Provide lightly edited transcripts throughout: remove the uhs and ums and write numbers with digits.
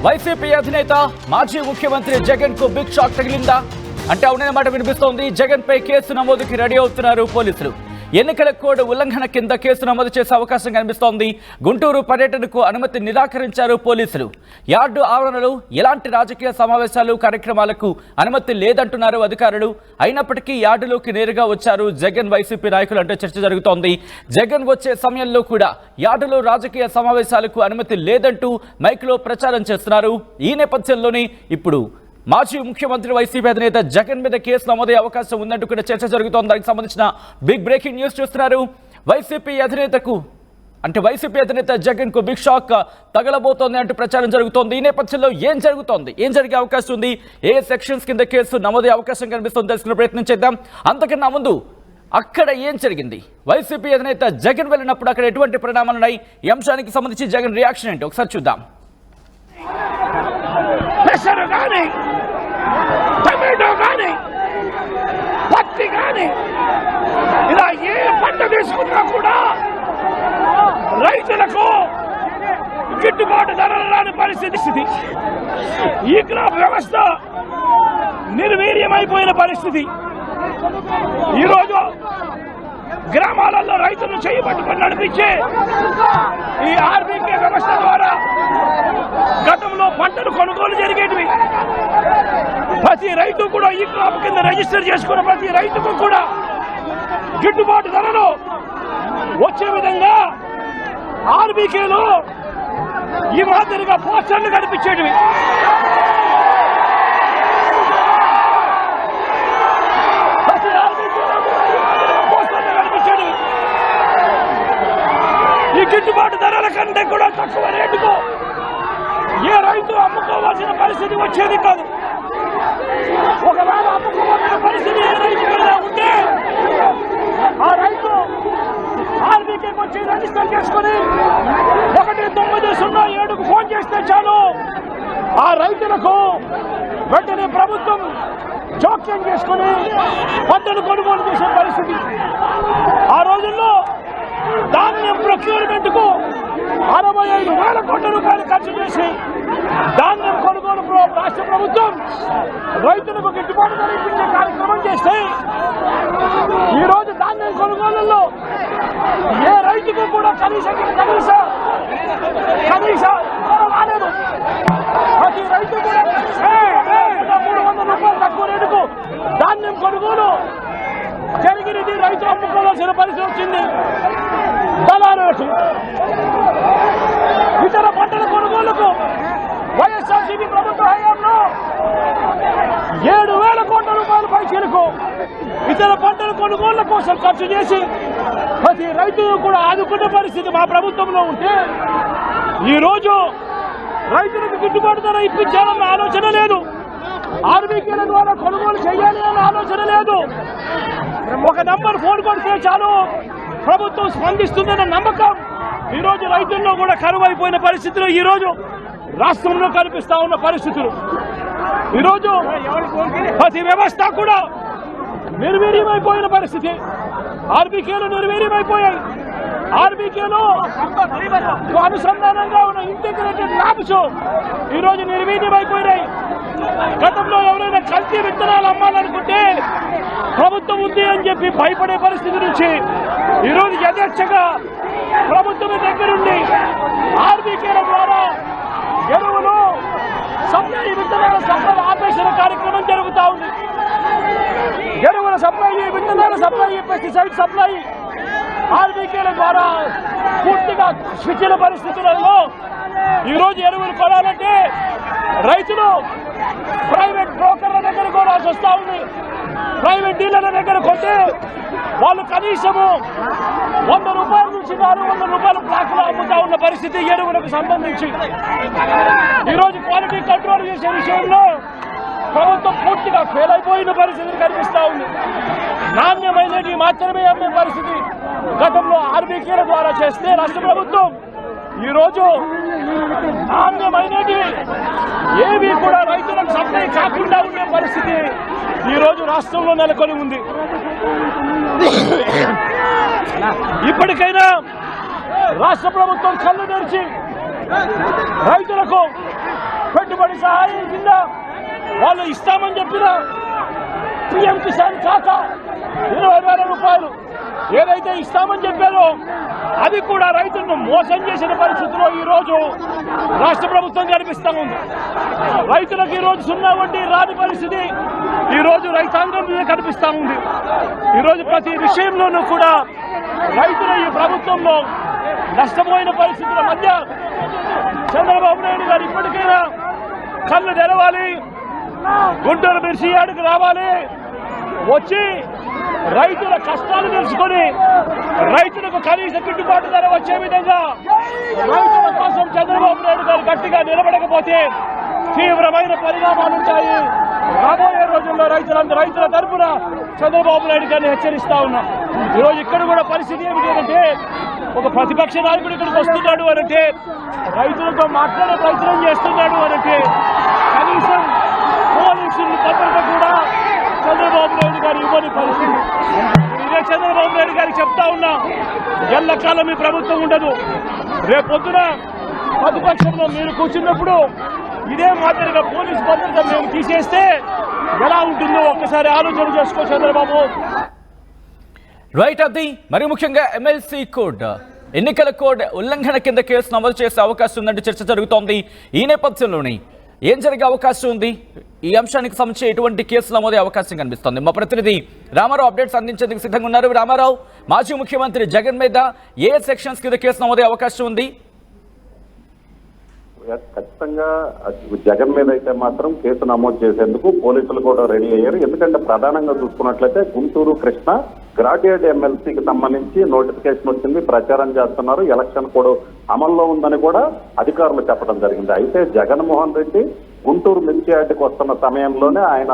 YCP అధినేత మాజీ ముఖ్యమంత్రి జగన్ కు బిగ్ షాక్ తగిలిందా అంటే అవునన్నమాట వినిపిస్తోంది. జగన్ పై కేసు నమోదుకి రెడీ అవుతున్నారు పోలీసులు. ఎన్నికల కోడ్ ఉల్లంఘన కింద కేసు నమోదు చేసే అవకాశం కనిపిస్తోంది. గుంటూరు పర్యటనకు అనుమతి నిరాకరించారు పోలీసులు. యార్డు ఆవరణలో ఎలాంటి రాజకీయ సమావేశాలు కార్యక్రమాలకు అనుమతి లేదంటున్నారు అధికారులు. అయినప్పటికీ యార్డులోకి నేరుగా వచ్చారు జగన్ వైసీపీ నాయకులు అంటే చర్చ జరుగుతోంది. జగన్ వచ్చే సమయంలో కూడా యార్డులో రాజకీయ సమావేశాలకు అనుమతి లేదంటూ మైక్లో ప్రచారం చేస్తున్నారు. ఈ నేపథ్యంలోనే ఇప్పుడు మాజీ ముఖ్యమంత్రి వైసీపీ అధినేత జగన్ మీద కేసు నమోదయ్యే అవకాశం ఉందంటూ కూడా చర్చ జరుగుతోంది. దానికి సంబంధించిన బిగ్ బ్రేకింగ్ న్యూస్ చూస్తున్నారు. వైసీపీ అధినేత జగన్ కు బిగ్ షాక్ తగలబోతోంది అంటూ ప్రచారం జరుగుతోంది. ఈ నేపథ్యంలో ఏం జరుగుతోంది, ఏం జరిగే అవకాశం ఉంది, ఏ సెక్షన్స్ కింద కేసు నమోదయ్యే అవకాశం కనిపిస్తుంది తెలుసుకునే ప్రయత్నం చేద్దాం. అంతకన్నా ముందు అక్కడ ఏం జరిగింది, వైసీపీ అధినేత జగన్ వెళ్ళినప్పుడు అక్కడ ఎటువంటి పరిణామాలు ఉన్నాయి, ఈ అంశానికి సంబంధించి జగన్ రియాక్షన్ ఏంటి ఒకసారి చూద్దాం. టమాటో కానీ పత్తి కానీ ఇలా ఏ పంట తీసుకున్నా కూడా రైతులకు గిట్టుబాటు ధరలు రాని పరిస్థితి. ఈ క్రాప్ వ్యవస్థ నిర్వీర్యమైపోయిన పరిస్థితి. ఈరోజు గ్రామాలలో రైతులను చేయబట్టుకొని నడిపించే ఈ ఆర్బీకే వ్యవస్థ ద్వారా గతంలో పంటలు కొనుగోలు జరిగేటివి. ప్రతి రైతు కూడా ఈ క్రాప్ కింద రిజిస్టర్ చేసుకున్న ప్రతి రైతుకు కూడా గిట్టుబాటు ధరలు వచ్చే విధంగా ఆర్బీకేలో ఈ మాదిరిగా పోస్టర్లు కనిపించేటివి. ఈ గిట్టుబాటు ధరల కంటే కూడా తక్కువ రేటుకు ఏ రైతు అమ్ముకోవాల్సిన పరిస్థితి వచ్చేది కాదు. ఒకవేళ అమ్ముకోవాల్సిన పరిస్థితి ఏ రైతు మీద ఉంటే ఆ రైతు ఆర్బీకేకి వచ్చి రిజిస్టర్ చేసుకుని 1907కు ఫోన్ చేస్తే చాలు ఆ రైతులకు వెంటనే ప్రభుత్వం జోక్యం చేసుకుని పంటలు కొనుగోలు చేసే పరిస్థితి. ఆ రోజుల్లో ధాన్యం ప్రొక్యూర్మెంట్ కు 65,000 కోట్ల రూపాయలు ఖర్చు చేసి ధాన్యం కొనుగోలు రాష్ట్ర ప్రభుత్వం రైతులకు గిట్టుబాటు ధర ఇప్పించే కార్యక్రమం చేస్తే ఈ రోజు ధాన్యం కొనుగోలులో ఏ రైతుకు కూడా కనీస రాలేదు. ప్రతి రైతు కూడా 300 రూపాయలు తక్కువ రేటుకు ధాన్యం కొనుగోలు జరిగినది. రైతు అమ్ముకోవాల్సిన పరిస్థితి వచ్చింది. దళారేటు ఇతర పంటల కొనుగోలుకు వైఎస్ఆర్సీపీ ప్రభుత్వ హయాంలో 7,000 కోట్ల రూపాయల పైసలకు ఇతర పంటల కొనుగోళ్ల కోసం ఖర్చు చేసి ప్రతి రైతును కూడా ఆదుకున్న పరిస్థితి మా ప్రభుత్వంలో ఉంటే ఈరోజు రైతులకు గిట్టుబాటు ధర ఇప్పించాలన్న ఆలోచన లేదు. ఆర్బీకేల ద్వారా కొనుగోలు చేయాలి అన్న ఆలోచన లేదు. ఒక నంబర్ ఫోన్ కొడితే చాలు ప్రభుత్వం స్పందిస్తుందన్న నమ్మకం ఈరోజు రైతుల్లో కూడా కరువైపోయిన పరిస్థితులు ఈరోజు రాష్ట్రంలో కనిపిస్తా ఉన్న పరిస్థితులు. ఈరోజు ప్రతి వ్యవస్థ కూడా నిర్వీర్యమైపోయిన పరిస్థితి. ఆర్బీకేలు నిర్వీర్యమైపోయాయి. ఆర్బీకేలో అనుసంధానంగా ఉన్న ఇంటిగ్రేటెడ్ ల్యాబ్స్ ఈరోజు నిర్వీర్యమైపోయినాయి. గతంలో ఎవరైనా కల్తీ విత్తనాలు అమ్మాలనుకుంటే ప్రభుత్వం ఉంది అని చెప్పి భయపడే పరిస్థితి నుంచి ఈరోజు యథేచ్ఛగా ప్రభుత్వం దగ్గరుండి ఆర్బీకేల ద్వారా ఎరువులు సప్లై విత్తనాల సప్లై ఆపేసిన కార్యక్రమం జరుగుతూ ఉంది. ఎరువుల సప్లై, విత్తనాల సప్లై, పెస్టిసైడ్ సప్లై ఆర్బీకేల ద్వారా పూర్తిగా స్విచ్చిన పరిస్థితులలో ఈరోజు ఎరువులు కొనాలంటే రైతులు ప్రైవేట్ బ్రోకర్ల దగ్గర కొనాల్సి వస్తూ ఉంది. ప్రైవేట్ డీలర్ల దగ్గర కొంటే వాళ్ళు కనీసము 100 రూపాయల నుంచి 400 రూపాయల బ్లాక్లో అమ్ముతా ఉన్న పరిస్థితి ఎరువులకు సంబంధించి. ఈరోజు క్వాలిటీ కంట్రోల్ చేసే విషయంలో ప్రభుత్వం పూర్తిగా ఫెయిల్ అయిపోయిన పరిస్థితి కనిపిస్తూ ఉంది. నాణ్యమైనవి మాత్రమే అమ్మే పరిస్థితి గతంలో ఆర్బీకేల ద్వారా చేస్తే రాష్ట్ర ప్రభుత్వం ఈరోజు నాణ్యమైనవి ఏవి కూడా రైతులకు సప్లై కాకుండా ఉండే పరిస్థితి ఈరోజు రాష్ట్రంలో నెలకొని ఉంది. ఇప్పటికైనా రాష్ట్ర ప్రభుత్వం కళ్ళు తెరిచి రైతులకు పెట్టుబడి సహాయం కింద వాళ్ళు ఇస్తామని చెప్పిన పిఎం కిసాన్ ఖాతా 20,000 రూపాయలు ఏదైతే ఇస్తామని చెప్పారో అది కూడా రైతులను మోసం చేసిన పరిస్థితిలో ఈ రోజు రాష్ట్ర ప్రభుత్వం కనిపిస్తా ఉంది. రైతులకు ఈ రోజు 0 వడ్డీ రాని పరిస్థితి ఈ రోజు రైతాంగం మీద కనిపిస్తా ఉంది. ఈ రోజు ప్రతి విషయంలోనూ కూడా రైతులు ఈ ప్రభుత్వంలో నష్టపోయిన పరిస్థితుల మధ్య చంద్రబాబు నాయుడు గారు ఇప్పటికైనా కళ్ళు తెరవాలి, గుంటూరు మిర్చి యార్డుకు రావాలి, వచ్చి రైతుల కష్టాలు తెలుసుకొని రైతులకు కనీస గిట్టుబాటు ధర వచ్చే విధంగా రైతుల కోసం చంద్రబాబు నాయుడు గారు గట్టిగా నిలబడకపోతే తీవ్రమైన పరిణామాలు ఉంటాయి. రాబోయే రోజుల్లో రైతుల తరఫున చంద్రబాబు నాయుడు గారిని హెచ్చరిస్తా ఉన్నాం. ఈరోజు ఇక్కడ కూడా పరిస్థితి ఏమిటి అంటే ఒక ప్రతిపక్ష నాయకుడు ఇక్కడికి వస్తున్నాడు అనంటే, రైతులతో మాట్లాడే ప్రయత్నం చేస్తున్నాడు అనంటే కనీసం పోలీసుల భద్రత కూడా చంద్రబాబు నాయుడు గారు ఇవ్వని పరిస్థితి. ఇదే చంద్రబాబు నాయుడు గారికి చెప్తా ఉన్నా, ఎల్లకాలం ఈ ప్రభుత్వం ఉండదు. రేపొద్దున ప్రతిపక్షంలో మీరు కూర్చున్నప్పుడు ఇదే మాదిరిగా పోలీసు భద్రత మేము తీసేస్తే ఎలా ఉంటుందో ఒక్కసారి ఆలోచన చేసుకో చంద్రబాబు. రైట్ అది మరి ముఖ్యంగా ఎమ్మెల్సీ కోడ్ ఎన్నికల కోడ్ ఉల్లంఘన కింద కేసు నమోదు చేసే అవకాశం ఉందంటే చర్చ జరుగుతోంది. ఈ నేపథ్యంలోనే ఏం జరిగే అవకాశం ఉంది, ఈ అంశానికి సంబంధించి ఎటువంటి కేసు నమోదే అవకాశం కనిపిస్తోంది. మా ప్రతినిధి రామారావు అప్డేట్స్ అందించేందుకు సిద్ధంగా ఉన్నారు. రామారావు, మాజీ ముఖ్యమంత్రి జగన్ మీద ఏ సెక్షన్స్ కింద కేసు నమోదే అవకాశం ఉంది? ఖచ్చితంగా జగన్ మీద అయితే మాత్రం కేసు నమోదు చేసేందుకు పోలీసులు కూడా రెడీ అయ్యారు. ఎందుకంటే ప్రధానంగా చూసుకున్నట్లయితే గుంటూరు కృష్ణ గ్రాడ్యుయేట్ ఎమ్మెల్సీకి సంబంధించి నోటిఫికేషన్ వచ్చింది, ప్రచారం చేస్తున్నారు, ఎలక్షన్ కూడా అమల్లో ఉందని కూడా అధికారులు చెప్పడం జరిగింది. అయితే జగన్మోహన్ రెడ్డి గుంటూరు మిర్చి యార్డుకి వస్తున్న సమయంలోనే ఆయన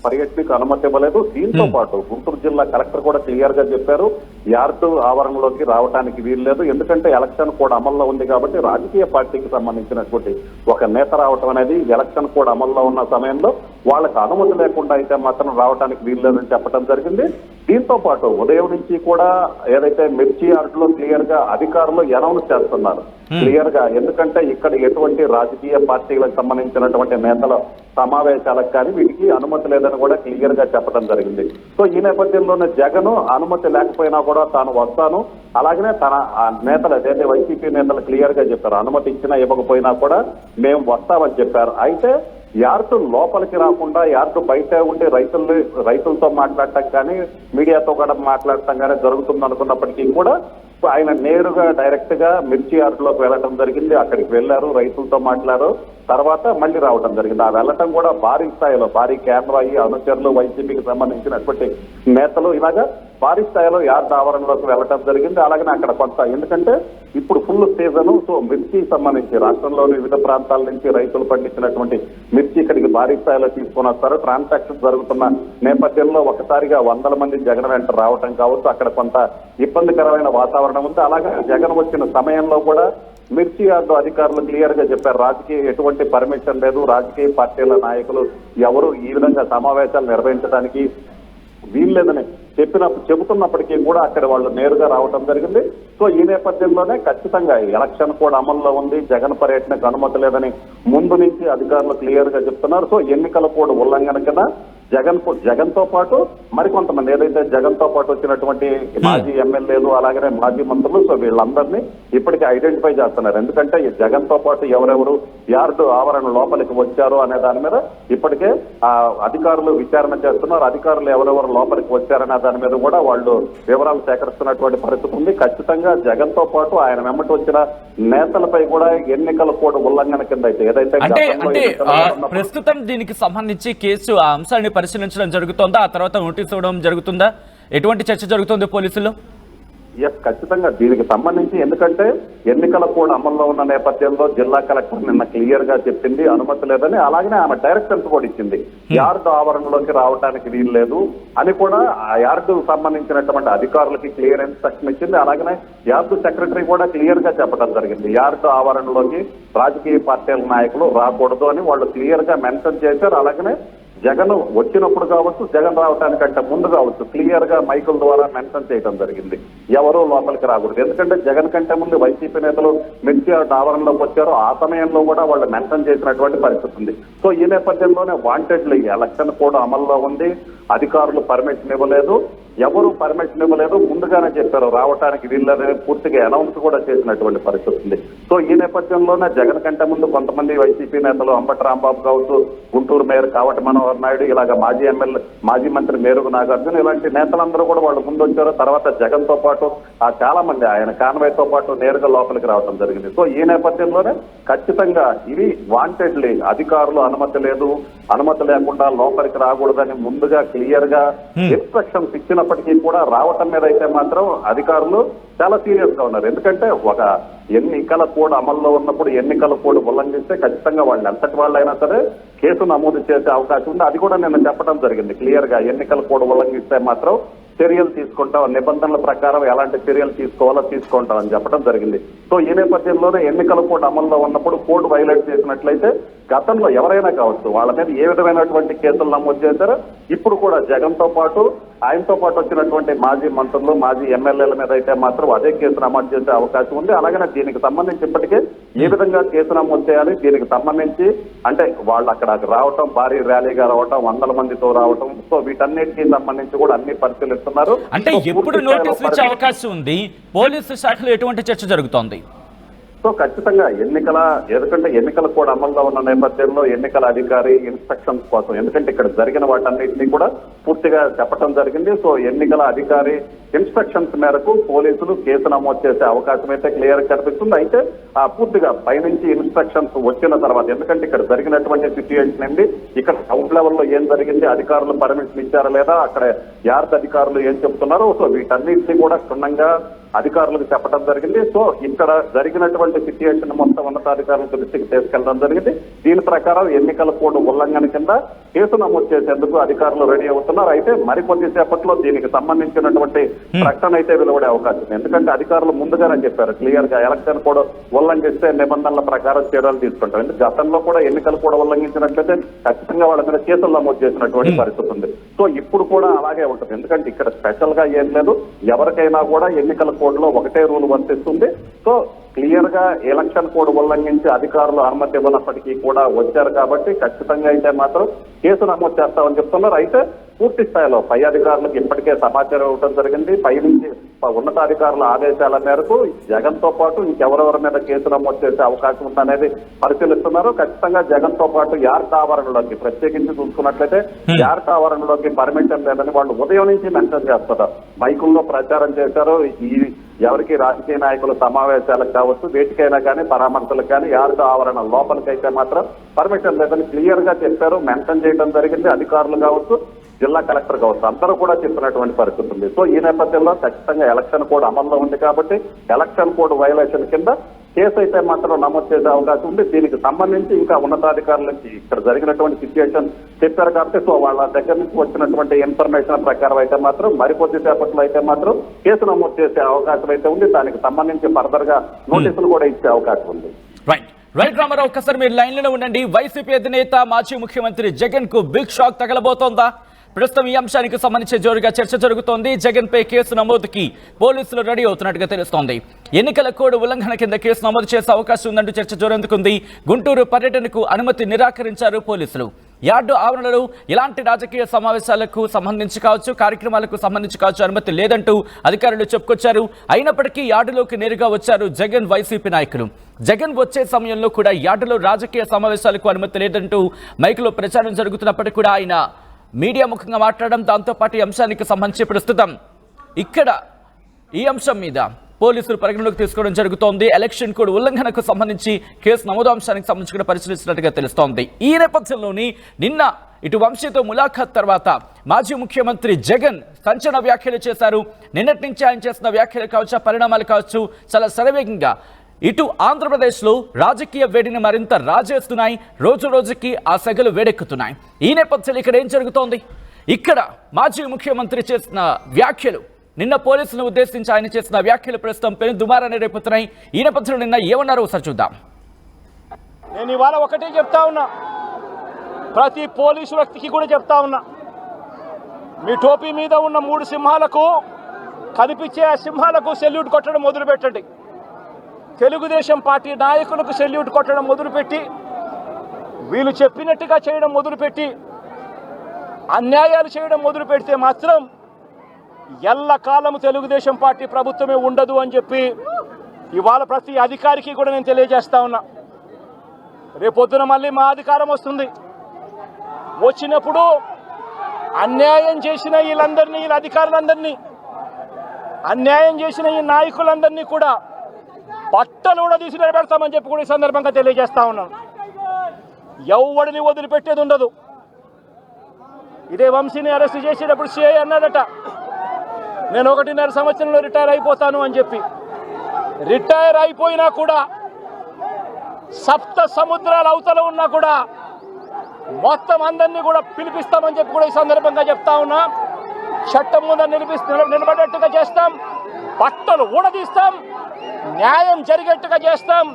పర్యటనకు అనుమతి ఇవ్వలేదు. దీంతో పాటు గుంటూరు జిల్లా కలెక్టర్ కూడా క్లియర్ గా చెప్పారు, యార్డు ఆవరణలోకి రావడానికి వీల్లేదు. ఎందుకంటే ఎలక్షన్ కోడ్ అమల్లో ఉంది కాబట్టి రాజకీయ పార్టీకి సంబంధించినటువంటి ఒక నేత రావటం అనేది ఎలక్షన్ కోడ్ అమల్లో ఉన్న సమయంలో వాళ్ళకి అనుమతి లేకుండా అయితే మాత్రం రావడానికి వీల్లేదని చెప్పడం జరిగింది. దీంతో పాటు ఉదయం నుంచి కూడా ఏదైతే మిర్చి యార్డులో క్లియర్ గా అధికారులు అనౌన్స్ చేస్తున్నారు క్లియర్ గా, ఎందుకంటే ఇక్కడ ఎటువంటి రాజకీయ పార్టీలకు సంబంధించినటువంటి నేతల సమావేశాలకు కానీ వీటికి అనుమతి లేదని కూడా క్లియర్ గా చెప్పడం జరిగింది. సో ఈ నేపథ్యంలోనే జగన్ అనుమతి లేకపోయినా కూడా తాను వస్తాను, అలాగనే తన నేతలు ఏదైతే వైసీపీ నేతలు క్లియర్ గా చెప్పారు, అనుమతి ఇచ్చినా ఇవ్వకపోయినా కూడా మేము వస్తామని చెప్పారు. అయితే యార్డు లోపలికి రాకుండా యార్డు బయట ఉండి రైతులతో మాట్లాడటం కానీ మీడియాతో కూడా మాట్లాడటం కానీ జరుగుతుంది అనుకున్నప్పటికీ కూడా ఆయన నేరుగా డైరెక్ట్ గా మిర్చి యార్డులోకి వెళ్ళడం జరిగింది. అక్కడికి వెళ్లారు, రైతులతో మాట్లాడారు, తర్వాత మళ్ళీ రావడం జరిగింది. ఆ వెళ్ళటం కూడా భారీ స్థాయిలో భారీ కెమెరా అనుచరులు వైసీపీకి సంబంధించినటువంటి నేతలు ఇలాగా భారీ స్థాయిలో యార్డు ఆవరణలోకి వెళ్ళటం జరిగింది. అలాగనే అక్కడ కొంత, ఎందుకంటే ఇప్పుడు ఫుల్ సీజన్, సో మిర్చికి సంబంధించి రాష్ట్రంలోని వివిధ ప్రాంతాల నుంచి రైతులు పండించినటువంటి మిర్చి ఇక్కడికి భారీ స్థాయిలో తీసుకొని వస్తారు. ట్రాన్సాక్షన్ జరుగుతున్న నేపథ్యంలో ఒకసారిగా 100 మంది జగన్ వెంట రావటం కావచ్చు, అక్కడ కొంత ఇబ్బందికరమైన వాతావరణం ఉంది. అలాగే జగన్ వచ్చిన సమయంలో కూడా మిర్చి యార్డు అధికారులు క్లియర్ గా చెప్పారు, రాజకీయ ఎటువంటి పర్మిషన్ లేదు, రాజకీయ పార్టీల నాయకులు ఎవరు ఈ విధంగా సమావేశాలు నిర్వహించడానికి వీల్లేదని చెబుతున్నప్పటికీ కూడా అక్కడ వాళ్ళు నేరుగా రావడం జరిగింది. సో ఈ నేపథ్యంలోనే ఖచ్చితంగా ఎలక్షన్ కూడా అమల్లో ఉంది, జగన్ పర్యటనకు అనుమతి లేదని ముందు నుంచి అధికారులు క్లియర్ గా చెప్తున్నారు. సో ఎన్నికల కోడ్ ఉల్లంఘన కింద జగన్ తో పాటు మరికొంతమంది ఏదైతే జగన్ తో పాటు వచ్చినటువంటి మాజీ ఎమ్మెల్యేలు అలాగనే మాజీ మంత్రులు, సో వీళ్ళందరినీ ఇప్పటికీ ఐడెంటిఫై చేస్తున్నారు. ఎందుకంటే ఈ జగన్ తో పాటు ఎవరెవరు యార్డు ఆవరణ లోపలికి వచ్చారు అనే దాని మీద ఇప్పటికే అధికారులు విచారణ చేస్తున్నారు. అధికారులు ఎవరెవరు లోపలికి వచ్చారనే దాని మీద కూడా వాళ్ళు వివరాలు సేకరిస్తున్నటువంటి పరిస్థితి ఉంది. ఖచ్చితంగా జగన్ తో పాటు ఆయన వెంబటి వచ్చిన నేతలపై కూడా ఎన్నికల కోడ్ ఉల్లంఘన కింద అయితే ఏదైతే ప్రస్తుతం దీనికి సంబంధించి కేసు ఆ అంశాన్ని పరిశీలించడం జరుగుతుందా, ఆ తర్వాత నోటీస్ ఇవ్వడం జరుగుతుందా, ఎటువంటి చర్చ జరుగుతుంది పోలీసులు? ఎస్, ఖచ్చితంగా దీనికి సంబంధించి, ఎందుకంటే ఎన్నికల కోడ్ అమల్లో ఉన్న నేపథ్యంలో జిల్లా కలెక్టర్ నిన్న క్లియర్ గా చెప్పింది అనుమతి లేదని, అలాగనే ఆమె డైరెక్షన్స్ కూడా ఇచ్చింది, యార్డు ఆవరణలోకి రావడానికి వీలు లేదు అని కూడా ఆ యార్డు సంబంధించినటువంటి అధికారులకి క్లియర్ ఇన్స్ట్రక్షన్ ఇచ్చింది. అలాగనే యార్డు సెక్రటరీ కూడా క్లియర్ గా చెప్పడం జరిగింది, యార్డు ఆవరణలోకి రాజకీయ పార్టీల నాయకులు రాకూడదు అని వాళ్ళు క్లియర్ గా మెన్షన్ చేశారు. అలాగనే జగన్ వచ్చినప్పుడు కావచ్చు, జగన్ రావడానికంటే ముందు కావచ్చు, క్లియర్ గా మైకుల ద్వారా మెన్షన్ చేయడం జరిగింది. ఎవరూ లోపలికి రాకూడదు. ఎందుకంటే జగన్ కంటే ముందు వైసీపీ నేతలు మిర్చి ఆవరణలోకి వచ్చారో ఆ సమయంలో కూడా వాళ్ళు మెన్షన్ చేసినటువంటి పరిస్థితి ఉంది. సో ఈ నేపథ్యంలోనే వాంటెడ్లీ ఎలక్షన్ కూడా అమల్లో ఉంది. అధికారులు పర్మిషన్ ఇవ్వలేదు, ఎవరు పర్మిషన్ ఇవ్వలేదు, ముందుగానే చెప్పారు రావడానికి వీళ్ళని పూర్తిగా అనౌన్స్ కూడా చేసినటువంటి పరిస్థితి ఉంది. సో ఈ నేపథ్యంలోనే జగన్ కంటే ముందు కొంతమంది వైసీపీ నేతలు అంబటి రాంబాబు కావచ్చు, గుంటూరు మేయర్ కావటి మనోహర్ నాయుడు, ఇలాగ మాజీ మంత్రి మేరుగు నాగార్జున, ఇలాంటి నేతలందరూ కూడా వాళ్ళు ముందు వచ్చారు. తర్వాత జగన్ తో పాటు చాలా మంది ఆయన కాన్వాయ్తో పాటు నేరుగా లోపలికి రావడం జరిగింది. సో ఈ నేపథ్యంలోనే ఖచ్చితంగా ఇవి వాంటెడ్లీ అధికారులు అనుమతి లేకుండా లోపలికి రాకూడదని ముందుగా క్లియర్ గా ఇన్స్ట్రక్షన్స్ ఇచ్చినప్పటికీ కూడా రావటం మీద అయితే మాత్రం అధికారులు చాలా సీరియస్ గా ఉన్నారు. ఎందుకంటే ఒక ఎన్నికల కోడ్ అమల్లో ఉన్నప్పుడు ఎన్నికల కోడ్ ఉల్లంఘిస్తే ఖచ్చితంగా వాళ్ళు ఎంతటి వాళ్ళైనా సరే కేసు నమోదు చేసే అవకాశం ఉంది. అది కూడా నేను చెప్పడం జరిగింది క్లియర్ గా. ఎన్నికల కోడ్ ఉల్లంఘిస్తే మాత్రం చర్యలు తీసుకుంటాం, నిబంధనల ప్రకారం ఎలాంటి చర్యలు తీసుకోవాలో తీసుకుంటాం అని చెప్పడం జరిగింది. సో ఈ నేపథ్యంలోనే ఎన్నికల కోడ్ అమల్లో ఉన్నప్పుడు కోడ్ వైలేట్ చేసినట్లయితే గతంలో ఎవరైనా కావచ్చు వాళ్ళ మీద ఏ విధమైనటువంటి కేసులు నమోదు చేశారో ఇప్పుడు కూడా జగన్ తో పాటు ఆయనతో పాటు వచ్చినటువంటి మాజీ మంత్రులు, మాజీ ఎమ్మెల్యేల మీద అయితే మాత్రం అదే కేసు నమోదు చేసే అవకాశం ఉంది. అలాగే దీనికి సంబంధించి ఇప్పటికే ఏ విధంగా కేసు నమోదు చేయాలి, దీనికి సంబంధించి అంటే వాళ్ళు అక్కడ రావటం, భారీ ర్యాలీగా రావటం, 100 మందితో రావటం, సో వీటన్నిటికీ సంబంధించి కూడా అన్ని పరిశీలిస్తున్నారు. అంటే ఎప్పుడు నోటీసులు ఇచ్చే అవకాశం ఉంది? పోలీసు శాఖలో ఎటువంటి చర్చ జరుగుతోంది? సో ఖచ్చితంగా ఎందుకంటే ఎన్నికల కోడ్ అమల్లో ఉన్న నేపథ్యంలో ఎన్నికల అధికారి ఇన్స్ట్రక్షన్స్ కోసం, ఎందుకంటే ఇక్కడ జరిగిన వాటన్నిటినీ కూడా పూర్తిగా చెప్పడం జరిగింది. సో ఎన్నికల అధికారి ఇన్స్ట్రక్షన్స్ మేరకు పోలీసులు కేసు నమోదు చేసే అవకాశం అయితే క్లియర్ కనిపిస్తుంది. అయితే పూర్తిగా పైనుంచి ఇన్స్ట్రక్షన్స్ వచ్చిన తర్వాత, ఎందుకంటే ఇక్కడ జరిగినటువంటి సిచ్యుయేషన్ ఏంటి, ఇక్కడ గ్రౌండ్ లెవెల్లో ఏం జరిగింది, అధికారులు పర్మిషన్ ఇచ్చారా లేదా, అక్కడ యార్డ్ అధికారులు ఏం చెప్తున్నారు, సో వీటన్నిటినీ కూడా క్షుణ్ణంగా అధికారులకు చెప్పడం జరిగింది. సో ఇక్కడ జరిగినటువంటి సిచ్యుయేషన్ మొత్తం ఉన్నతాధికారుల దృష్టికి తీసుకెళ్లడం జరిగింది. దీని ప్రకారం ఎన్నికల కోడ్ ఉల్లంఘన కింద కేసు నమోదు చేసేందుకు అధికారులు రెడీ అవుతున్నారు. అయితే మరికొద్ది సేపట్లో దీనికి సంబంధించినటువంటి ప్రకటన అయితే వెలువడే అవకాశం ఉంది. ఎందుకంటే అధికారులు ముందుగానే చెప్పారు క్లియర్ గా ఎలక్షన్ కోడ్ ఉల్లంఘిస్తే నిబంధనల ప్రకారం చర్యలు తీసుకుంటాం. ఎందుకంటే గతంలో కూడా ఎన్నికలు కూడా ఉల్లంఘించినట్లయితే ఖచ్చితంగా వాళ్ళ మీద కేసులు నమోదు చేసినటువంటి పరిస్థితి ఉంది. సో ఇప్పుడు కూడా అలాగే ఉంటుంది. ఎందుకంటే ఇక్కడ స్పెషల్ గా ఏం లేదు, ఎవరికైనా కూడా ఎన్నికల కోడ్ లో ఒకటే రూల్ వర్తిస్తుంది. సో క్లియర్ గా ఎలక్షన్ కోడ్ ఉల్లంఘించి అధికారులు అనుమతి ఇవ్వనప్పటికీ కూడా వచ్చారు కాబట్టి ఖచ్చితంగా అయితే మాత్రం కేసు నమోదు చేస్తామని చెప్తున్నారు. అయితే పూర్తి స్థాయిలో పై అధికారులకు ఇప్పటికే సమాచారం ఇవ్వడం జరిగింది. పై నుంచి ఉన్నతాధికారుల ఆదేశాల మేరకు జగన్ తో పాటు ఇంకెవరెవరి మీద కేసు నమోదు చేసే అవకాశం ఉందనేది పరిశీలిస్తున్నారు. ఖచ్చితంగా జగన్ తో పాటు యార్డ్ ఆవరణలోకి ప్రత్యేకించి చూసుకున్నట్లయితే యార్డ్ ఆవరణలోకి పర్మిషన్ లేదని వాళ్ళు ఉదయం నుంచి మెన్షన్ చేస్తున్నారు. మైకుల్లో ప్రచారం చేశారు. ఎవరికి రాజకీయ నాయకుల సమావేశాలకు కావచ్చు, వేటికైనా కానీ పరామర్శలకు కానీ యార్డ్ ఆవరణ లోపలికైతే మాత్రం పర్మిషన్ లేదని క్లియర్ గా చెప్పారు, మెన్షన్ చేయడం జరిగింది. అధికారులు కావచ్చు, జిల్లా కలెక్టర్ కావచ్చు, అందరూ కూడా చెప్పినటువంటి పరిస్థితి ఉంది. సో ఈ నేపథ్యంలో ఖచ్చితంగా ఎలక్షన్ కోడ్ అమల్లో ఉంది కాబట్టి ఎలక్షన్ కోడ్ వైలేషన్ కింద కేసు అయితే మాత్రం నమోదు చేసే అవకాశం ఉంది. దీనికి సంబంధించి ఇంకా ఉన్నతాధికారుల నుంచి ఇక్కడ జరిగినటువంటి సిచ్యుయేషన్ చెప్పారు కాబట్టి సో వాళ్ళ దగ్గర నుంచి వచ్చినటువంటి ఇన్ఫర్మేషన్ ప్రకారం అయితే మాత్రం మరికొద్ది సేపట్లో అయితే మాత్రం కేసు నమోదు చేసే అవకాశం అయితే ఉంది. దానికి సంబంధించి ఫర్దర్ గా నోటీసులు కూడా ఇచ్చే అవకాశం ఉంది. రైట్ రామారావు, ఒక్కసారి మీరు లైన్లో ఉండండి. వైసీపీ అధినేత మాజీ ముఖ్యమంత్రి జగన్ కు బిగ్ షాక్ తగలబోతోందా? ప్రస్తుతం ఈ అంశానికి సంబంధించి జోరుగా చర్చ జరుగుతోంది. జగన్ పై కేసు నమోదుకి పోలీసులు రెడీ అవుతున్నట్టుగా తెలుస్తోంది. ఎన్నికల కోడ్ ఉల్లంఘన కింద కేసు నమోదు చేసే అవకాశం ఉందంటూ చర్చ జోరందుకుంది. గుంటూరు పర్యటనకు అనుమతి నిరాకరించారు పోలీసులు. యార్డు ఆవరణలో ఇలాంటి రాజకీయ సమావేశాలకు సంబంధించి కావచ్చు, కార్యక్రమాలకు సంబంధించి కావచ్చు అనుమతి లేదంటూ అధికారులు చెప్పుకొచ్చారు. అయినప్పటికీ యార్డులోకి నేరుగా వచ్చారు జగన్ వైసీపీ నాయకులు. జగన్ వచ్చే సమయంలో కూడా యార్డులో రాజకీయ సమావేశాలకు అనుమతి లేదంటూ మైకులో ప్రచారం జరుగుతున్నప్పటికీ కూడా ఆయన మీడియా ముఖంగా మాట్లాడడం, దాంతోపాటు ఈ అంశానికి సంబంధించి ప్రస్తుతం ఇక్కడ ఈ అంశం మీద పోలీసులు పరిగణలోకి తీసుకోవడం జరుగుతోంది. ఎలక్షన్ కోడ్ ఉల్లంఘనకు సంబంధించి కేసు నమోదు అంశానికి సంబంధించి కూడా పరిశీలిస్తున్నట్టుగా తెలుస్తోంది. ఈ నేపథ్యంలోని నిన్న ఇటు వంశీతో ములాఖాత్ తర్వాత మాజీ ముఖ్యమంత్రి జగన్ సంచలన వ్యాఖ్యలు చేశారు. నిన్నటి నుంచి ఆయన చేసిన వ్యాఖ్యలు కావచ్చు, పరిణామాలు కావచ్చు, చాలా శరవేగంగా ఇటు ఆంధ్రప్రదేశ్లో రాజకీయ వేడిని మరింత రాజేస్తున్నాయి. రోజు రోజుకి ఆ సెగలు వేడెక్కుతున్నాయి. ఈ నేపథ్యంలో ఇక్కడ ఏం జరుగుతోంది? ఇక్కడ మాజీ ముఖ్యమంత్రి చేసిన వ్యాఖ్యలు, నిన్న పోలీసులను ఉద్దేశించి ఆయన చేసిన వ్యాఖ్యలు ప్రస్తుతం పెను దుమారాన్ని రేపుతున్నాయి. ఈ నేపథ్యంలో నిన్న ఏమన్నారో ఒకసారి చూద్దాం. నేను ఇవాళ ఒకటే చెప్తా ఉన్నా, ప్రతి పోలీసు వ్యక్తికి కూడా చెప్తా ఉన్నా, మీ టోపీ మీద ఉన్న 3 సింహాలకు కనిపించే ఆ సింహాలకు సెల్యూట్ కొట్టడం మొదలుపెట్టండి. తెలుగుదేశం పార్టీ నాయకులకు సెల్యూట్ కొట్టడం మొదలుపెట్టి, వీళ్ళు చెప్పినట్టుగా చేయడం మొదలుపెట్టి, అన్యాయాలు చేయడం మొదలు పెడితే మాత్రం ఎల్లకాలం తెలుగుదేశం పార్టీ ప్రభుత్వమే ఉండదు అని చెప్పి ఇవాళ ప్రతి అధికారికి కూడా నేను తెలియజేస్తా ఉన్నా. రేపొద్దున మళ్ళీ మా అధికారం వస్తుంది. వచ్చినప్పుడు అన్యాయం చేసిన వీళ్ళందరినీ, వీళ్ళ అధికారులందరినీ, అన్యాయం చేసిన ఈ నాయకులందరినీ కూడా బట్టలు కూడా తీసి నిలబెడతామని చెప్పి కూడా ఈ సందర్భంగా తెలియజేస్తా ఉన్నాను. ఎవడిని వదిలిపెట్టేది ఉండదు. ఇదే వంశీని అరెస్ట్ చేసేటప్పుడు సిఐ అన్నాడట, నేను 1.5 సంవత్సరంలో రిటైర్ అయిపోతాను అని చెప్పి. రిటైర్ అయిపోయినా కూడా, సప్త సముద్రాల అవతల ఉన్నా కూడా మొత్తం అందరినీ కూడా పిలిపిస్తామని చెప్పి కూడా ఈ సందర్భంగా చెప్తా ఉన్నా. చట్టం ముందు నిలబడేట్టుగా చేస్తాం, బట్టలు ఊడదీస్తాం, న్యాయం జరిగేట్టుగా చేస్తాం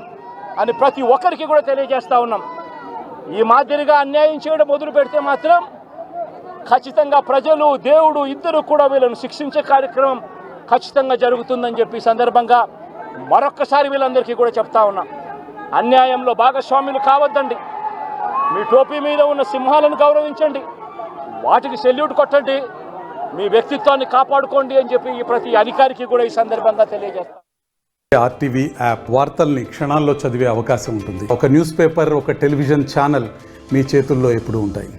అని ప్రతి ఒక్కరికి కూడా తెలియజేస్తా ఉన్నాం. ఈ మాదిరిగా అన్యాయం చేయడం మొదలు పెడితే మాత్రం ఖచ్చితంగా ప్రజలు, దేవుడు ఇద్దరు కూడా వీళ్ళను శిక్షించే కార్యక్రమం ఖచ్చితంగా జరుగుతుందని చెప్పి సందర్భంగా మరొక్కసారి వీళ్ళందరికీ కూడా చెప్తా ఉన్నా. అన్యాయంలో భాగస్వాములు కావద్దండి. మీ టోపీ మీద ఉన్న సింహాలను గౌరవించండి, వాటికి సెల్యూట్ కొట్టండి, మీ వ్యక్తిత్వాన్ని కాపాడుకోండి అని చెప్పి ఈ ప్రతి అధికారికి కూడా ఈ సందర్భంగా తెలియజేస్తాం. ఆర్టీవీ యాప్ వార్తల్ని క్షణాల్లో చదివే అవకాశం ఉంటుంది. ఒక న్యూస్ పేపర్, ఒక టెలివిజన్ ఛానల్ మీ చేతుల్లో ఎప్పుడూ ఉంటాయి.